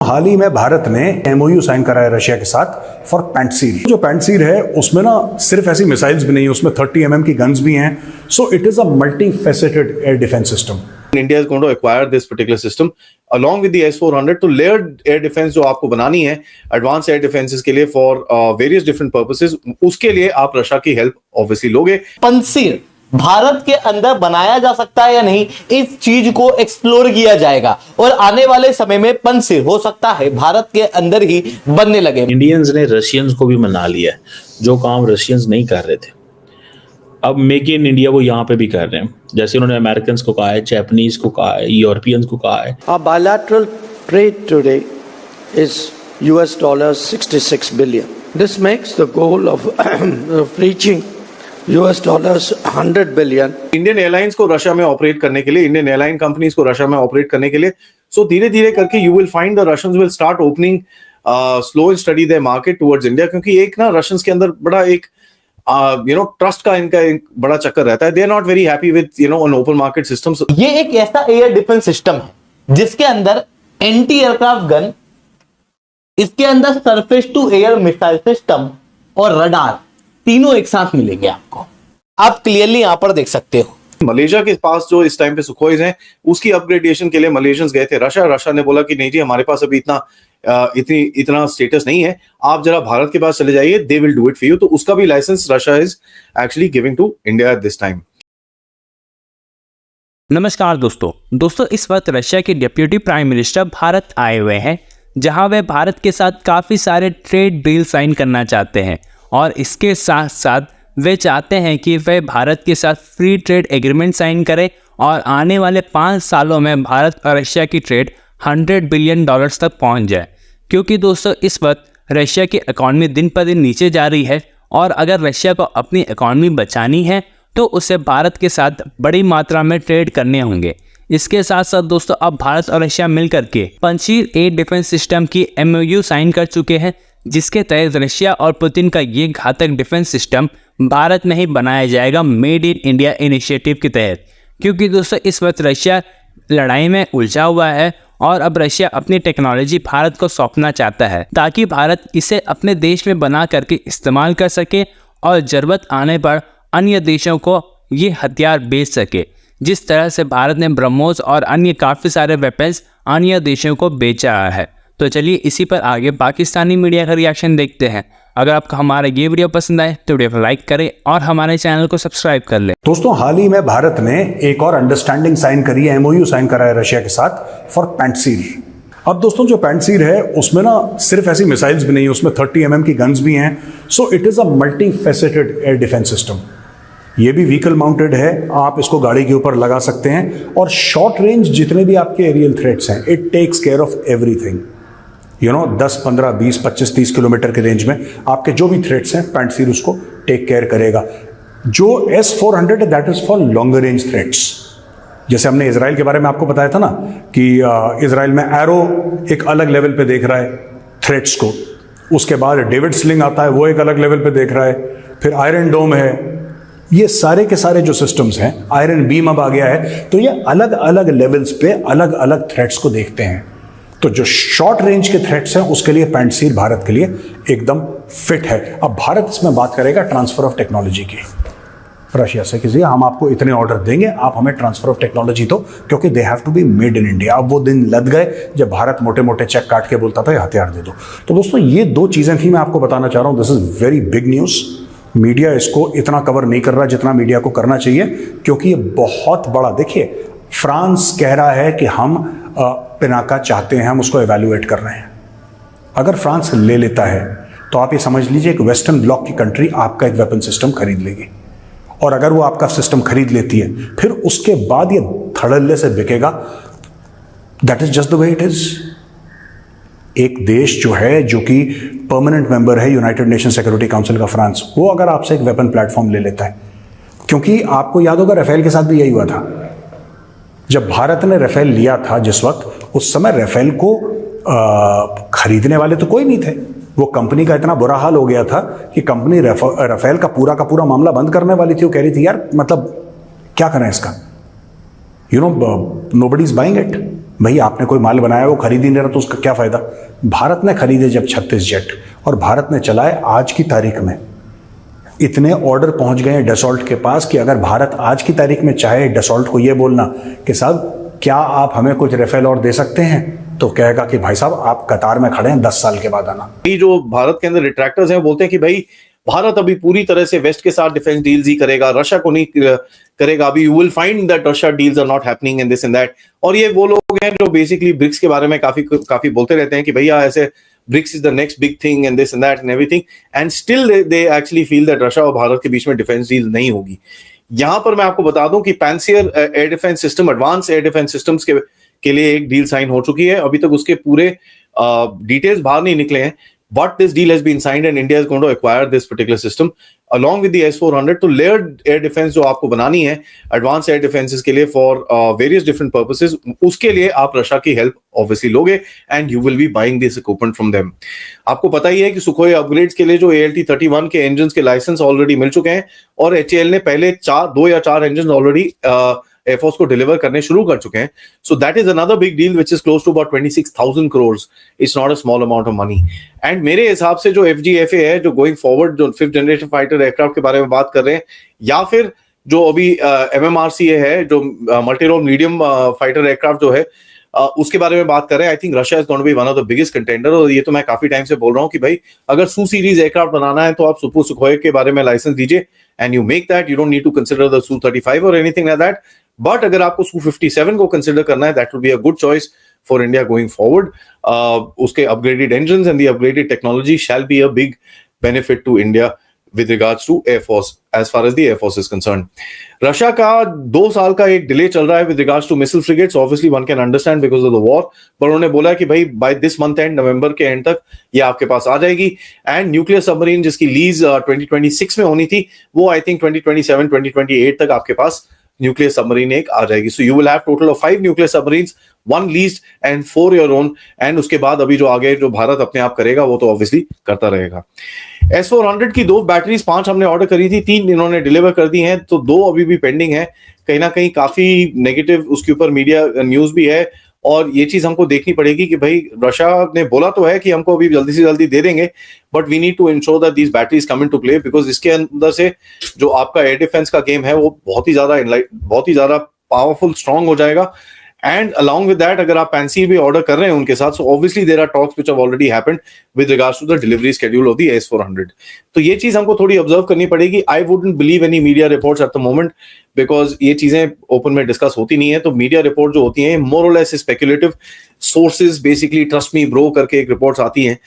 हाल ही में भारत ने MOU sign करा है रशिया के साथ फॉर पैंटसीर। जो पैंटसीर है उसमें ना सिर्फ ऐसी मिसाइल्स भी नहीं है, उसमें 30 mm की गन्स भी हैं। So it is a multi faceted air defence system. India is going to acquire this particular system along with the S-400 to layered air defense जो आपको बनानी है advanced air defenses के लिए for various different purposes, उसके लिए आप Russia की हेल्प ऑब्वियसली लोगे। पंसीर भारत के अंदर बनाया जा सकता है या नहीं, इस चीज को एक्सप्लोर किया जाएगा और आने वाले समय में पंसीर हो सकता है भारत के अंदर ही बनने लगे। इंडियंस ने रशियंस को भी मना लिया है, जो काम रशियंस नहीं कर रहे थे अब मेक इन इंडिया वो यहाँ पे भी कर रहे हैं। जैसे उन्होंने अमेरिकन को कहा है, जापानीज को कहा है, यूरोपियंस को कहा है। Our bilateral trade today is $66 billion. This makes the goal of reaching $100 billion. Indian airlines को रशिया में ऑपरेट करने के लिए, इंडियन एयरलाइन कंपनीज को रशिया में ऑपरेट करने के लिए, सो धीरे धीरे करके you will find the Russians will start opening slow and study their market towards India, क्योंकि एक ना रशियंस के अंदर बड़ा एक ट्रस्ट का इनका एक बड़ा चक्कर रहता है। They are not very happy with an open market system. ये एक ऐसा एयर डिफेंस सिस्टम है जिसके अंदर एंटी एयरक्राफ्ट गन, इसके अंदर surface to air missile system और रडार तीनों एक साथ मिलेंगे आपको। आप क्लियरली यहां पर देख सकते हो। मलेशिया के पास जो इस टाइम पे सुखोइज हैं, उसकी अपग्रेडेशन के लिए मलेशियंस गए थे रशिया ने बोला कि नहीं जी, हमारे पास अभी इतना स्टेटस नहीं है, आप जरा भारत के पास चले जाइए, they will do it for you. तो उसका भी license Russia is actually giving to India at this time. नमस्कार दोस्तों, इस वक्त रशिया के डिप्टी प्राइम मिनिस्टर भारत आए हुए हैं, जहां वे भारत के साथ काफ़ी सारे ट्रेड डील साइन करना चाहते हैं और इसके साथ साथ वे चाहते हैं कि वे भारत के साथ फ्री ट्रेड एग्रीमेंट साइन करें और आने वाले 5 सालों में भारत और रशिया की ट्रेड $100 बिलियन तक पहुंच जाए। क्योंकि दोस्तों इस वक्त रशिया की इकॉनमी दिन पर दिन नीचे जा रही है और अगर रशिया को अपनी इकॉनमी बचानी है तो उसे भारत के साथ बड़ी मात्रा में ट्रेड करने होंगे। इसके साथ साथ दोस्तों अब भारत और रशिया मिलकर के पंसीर एयर डिफेंस सिस्टम की एमओयू साइन कर चुके हैं, जिसके तहत रशिया और पुतिन का ये घातक डिफेंस सिस्टम भारत में ही बनाया जाएगा मेड इन इंडिया इनिशिएटिव के तहत। क्योंकि दोस्तों इस वक्त रशिया लड़ाई में उलझा हुआ है और अब रशिया अपनी टेक्नोलॉजी भारत को सौंपना चाहता है ताकि भारत इसे अपने देश में बना करके इस्तेमाल कर सके और ज़रूरत आने पर अन्य देशों को ये हथियार बेच सके। जिस तरह से भारत ने ब्रह्मोस और अन्य काफ़ी सारे वेपन्स अन्य देशों को बेचा है। तो चलिए इसी पर आगे पाकिस्तानी मीडिया का रिएक्शन देखते हैं। अगर आपको हमारा ये वीडियो पसंद आए तो वीडियो को लाइक करें और हमारे चैनल को सब्सक्राइब कर लें। दोस्तों हाल ही में भारत ने एक और अंडरस्टैंडिंग साइन करी है, एमओयू साइन करा है रशिया के साथ फॉर पैंटसीर। अब दोस्तों जो पैंटसीर है उसमें ना सिर्फ ऐसी मिसाइल्स भी नहीं है, उसमें 30 mm की गन्स भी हैं। So it is a multi faceted air defence system. ये भी व्हीकल माउंटेड है, आप इसको गाड़ी के ऊपर लगा सकते हैं और शॉर्ट रेंज जितने भी आपके एरियल थ्रेट्स हैं, it takes care of everything. 10, 15, 20, 25, 30 kilometre के रेंज में आपके जो भी थ्रेट्स हैं पैंटसीर उसको टेक केयर करेगा। जो S-400 है that is for longer range threats. जैसे हमने इजराइल के बारे में आपको बताया था ना कि इजराइल में एरो एक अलग लेवल पे देख रहा है थ्रेट्स को, उसके बाद डेविड स्लिंग आता है, वो एक अलग लेवल पे देख रहा है, फिर आयरन डोम है। ये सारे के सारे जो सिस्टम्स हैं, आयरन बीम अब आ गया है, तो ये अलग अलग लेवल्स पे अलग अलग थ्रेट्स को देखते हैं। तो जो शॉर्ट रेंज के थ्रेट्स हैं उसके लिए पैंटसीर भारत के लिए एकदम फिट है। अब भारत इसमें बात करेगा ट्रांसफर ऑफ टेक्नोलॉजी की रशिया से, किसी हम आपको इतने ऑर्डर देंगे, आप हमें ट्रांसफर ऑफ टेक्नोलॉजी दो, क्योंकि they have to be made in India. अब वो दिन लद गए जब भारत मोटे मोटे चेक काट के बोलता था ये हथियार दे दो। तो दोस्तों ये 2 चीजें थी, मैं आपको बताना चाह रहा हूं। This is very big news. Media इसको इतना कवर नहीं कर रहा जितना मीडिया को करना चाहिए, क्योंकि ये बहुत बड़ा, देखिए फ्रांस कह रहा है कि हम पिनाका चाहते हैं, हम उसको एवेल्युएट कर रहे हैं। अगर फ्रांस ले लेता है तो आप ये समझ लीजिए एक वेस्टर्न ब्लॉक की कंट्री आपका एक वेपन सिस्टम खरीद लेगी, और अगर वो आपका सिस्टम खरीद लेती है फिर उसके बाद ये धड़ल्ले से बिकेगा। That is just the way it is. एक देश जो है, जो कि परमानेंट मेंबर है यूनाइटेड नेशन सिक्योरिटी काउंसिल का, फ्रांस, वो अगर आपसे एक वेपन प्लेटफॉर्म ले लेता है, क्योंकि आपको याद होगा राफेल के साथ भी यही हुआ था। जब भारत ने राफेल लिया था जिस वक्त, उस समय राफेल को खरीदने वाले तो कोई नहीं थे। वो कंपनी का इतना बुरा हाल हो गया था कि कंपनी राफेल का पूरा मामला बंद करने वाली थी। वो कह रही थी यार मतलब क्या करें इसका, नोबडी इज बाइंग इट। भाई आपने कोई माल बनाया वो खरीद ही नहीं रहा तो उसका क्या फायदा। भारत ने खरीदे जब 36 जेट और भारत ने चलाए, आज की तारीख में इतने ऑर्डर पहुंच गए हैं डसॉल्ट के पास कि अगर भारत आज की तारीख में चाहे डसॉल्ट को ये बोलना कि साहब क्या आप हमें कुछ रेफेल और दे सकते हैं, तो कहेगा कि भाई साहब आप कतार में खड़े हैं, 10 साल के बाद आना। ये जो भारत के अंदर रिट्रैक्टर्स हैं बोलते हैं कि भाई भारत अभी पूरी तरह से वेस्ट के साथ डिफेंस डील्स ही करेगा, रशिया को नहीं करेगा। अभी you will find that Russia deals are not happening in this and that. और ये वो लोग हैं जो बेसिकली ब्रिक्स के बारे में काफी बोलते रहते हैं कि भैया ऐसे BRICS is the next big thing and this and that and everything, and still they actually feel that Russia और भारत के बीच में डिफेंस डील नहीं होगी। यहां पर मैं आपको बता दूं कि Pantsir air defence system, advance air defence systems के लिए एक डील साइन हो चुकी है। अभी तक उसके पूरे डिटेल्स बाहर नहीं निकले हैं, but this deal has been signed and India is going to acquire this particular system along with the S-400। तो layered air defense जो आपको बनानी है advanced air defenses के लिए for various different purposes, उसके लिए आप रशिया की हेल्प ऑब्वियसली लोगे and you will be buying this equipment from them। आपको पता ही है कि सुखोई अपग्रेड्स के लिए जो ALT-31 के इंजन के लाइसेंस ऑलरेडी मिल चुके हैं और HAL ने पहले 2 या 4 इंजन ऑलरेडी एयरफोर्स को डिलीवर करने शुरू कर चुके हैं। So that is another big deal which is close to about 26,000 crores। It's not a small amount of money. And मेरे हिसाब से जो FGFA है, जो गोइंग फॉरवर्ड जो 5th जनरेशन फाइटर एयरक्राफ्ट के बारे में बात कर रहे हैं, या फिर जो अभी MMRCA है जो multi role medium fighter aircraft जो है उसके बारे में बात कर रहे हैं, I think Russia is going to be one of the biggest contender. और ये तो मैं काफी टाइम से बोल रहा हूँ कि भाई अगर सू सीरीज एयरक्राफ्ट बनाना है तो आप सुखोई के बारे में लाइसेंस दीजिए and you make that, you don't need to consider the Su-35 और एनीथिंग लाइक दैट। बट अगर आपको Su-57 को कंसिडर करना है, that would be a good choice for India going forward. उसके upgraded engines and the upgraded technology shall be a big benefit to India with regards to Air Force, as far as the Air Force is concerned। Russia का 2 साल का एक delay चल रहा है with regards to missile frigates, obviously one can understand because of the war, पर उन्होंने बोला कि भाई by this month end, नवंबर के एंड तक ये आपके पास आ जाएगी। एंड न्यूक्लियर सबमरीन जिसकी लीज 2026 में होनी थी, वो आई थिंक 2027-2028 तक आपके पास न्यूक्लियर सबमरीन एक आ जाएगी। So you will have total of 5 nuclear submarines, 1 leased and 4 your own. And उसके बाद अभी जो आगे जो भारत अपने आप करेगा वो तो ऑब्वियसली करता रहेगा। S-400 की 2 बैटरीज 5 हमने ऑर्डर करी थी, 3 इन्होंने डिलीवर कर दी हैं, तो 2 अभी भी पेंडिंग है। कहीं ना कहीं काफी नेगेटिव उसके ऊपर मीडिया न्यूज भी है और ये चीज हमको देखनी पड़ेगी कि भाई रशिया ने बोला तो है कि हमको अभी जल्दी से जल्दी दे देंगे, but we need to ensure that these batteries come into play, because इसके अंदर से जो आपका एयर डिफेंस का गेम है वो बहुत ही ज्यादा पावरफुल स्ट्रांग हो जाएगा। एंड along with that, अगर आप पैंसी भी ऑर्डर कर रहे हैं उनके साथ, so obviously there are talks which have already happened with regards to the delivery schedule of the S-400। तो ये चीज हमको थोड़ी ऑब्जर्व करनी पड़ेगी। I wouldn't believe any media reports at the moment because ये चीजें ओपन में डिस्कस होती नहीं है। तो मीडिया रिपोर्ट जो होती हैं more or less speculative sources, basically trust me bro करके एक रिपोर्ट्स आती हैं